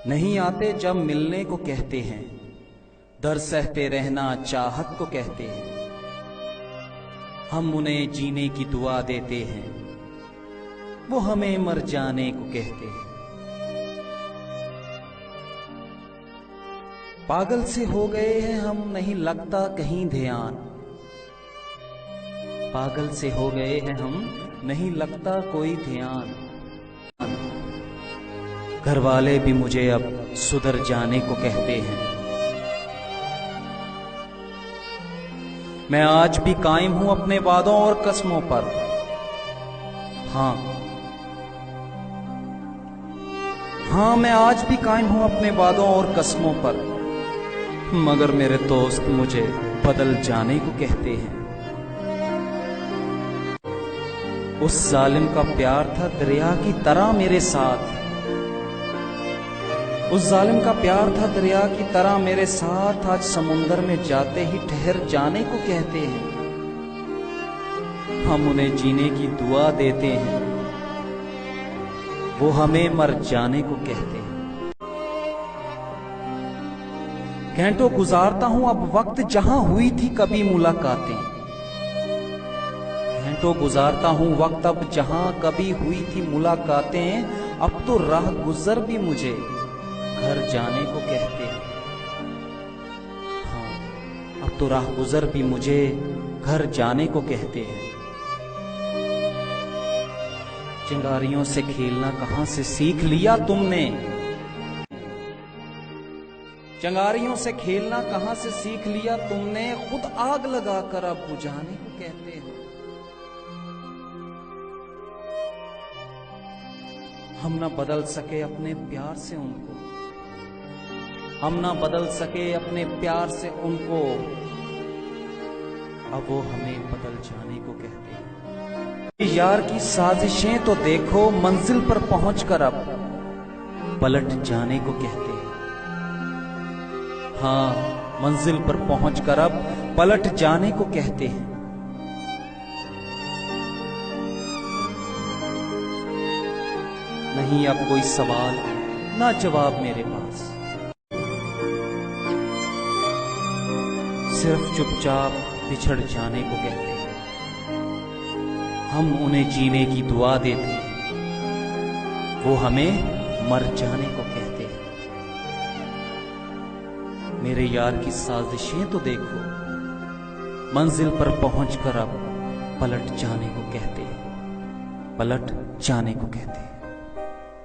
नहीं आते जब मिलने को कहते हैं, दर सहते रहना चाहत को कहते हैं। हम उन्हें जीने की दुआ देते हैं, वो हमें मर जाने को कहते हैं। पागल से हो गए हैं हम, नहीं लगता कहीं ध्यान। पागल से हो गए हैं हम, नहीं लगता कोई ध्यान। घर वाले भी मुझे अब सुधर जाने को कहते हैं। मैं आज भी कायम हूं अपने वादों और कस्मों पर। हाँ, मैं आज भी कायम हूं अपने वादों और कस्मों पर। मगर मेरे दोस्त मुझे बदल जाने को कहते हैं। उस जालिम का प्यार था दरिया की तरह मेरे साथ। उस जालिम का प्यार था दरिया की तरह मेरे साथ। आज समुंदर में जाते ही ठहर जाने को कहते हैं। हम उन्हें जीने की दुआ देते हैं, वो हमें मर जाने को कहते हैं। घंटों गुजारता हूं अब वक्त जहां हुई थी कभी मुलाकातें। घंटों गुजारता हूं वक्त अब जहां कभी हुई थी मुलाकातें। अब तो राह गुजर भी मुझे घर जाने को कहते हैं। हाँ, अब तो राह गुजर भी मुझे घर जाने को कहते हैं। चिंगारियों से खेलना कहां से सीख लिया तुमने? चिंगारियों से खेलना कहां से सीख लिया तुमने? खुद आग लगाकर अब बुझाने को कहते हैं। हम ना बदल सके अपने प्यार से उनको, हम ना बदल सके अपने प्यार से उनको। अब वो हमें बदल जाने को कहते हैं। यार की साजिशें तो देखो, मंजिल पर पहुंचकर अब पलट जाने को कहते हैं। हाँ, मंजिल पर पहुंचकर अब पलट जाने को कहते हैं। नहीं अब कोई सवाल ना जवाब मेरे पास, सिर्फ चुपचाप बिछड़ जाने को कहते हैं। हम उन्हें जीने की दुआ देते हैं, वो हमें मर जाने को कहते हैं। मेरे यार की साजिशें तो देखो, मंजिल पर पहुंचकर अब पलट जाने को कहते हैं, पलट जाने को कहते हैं।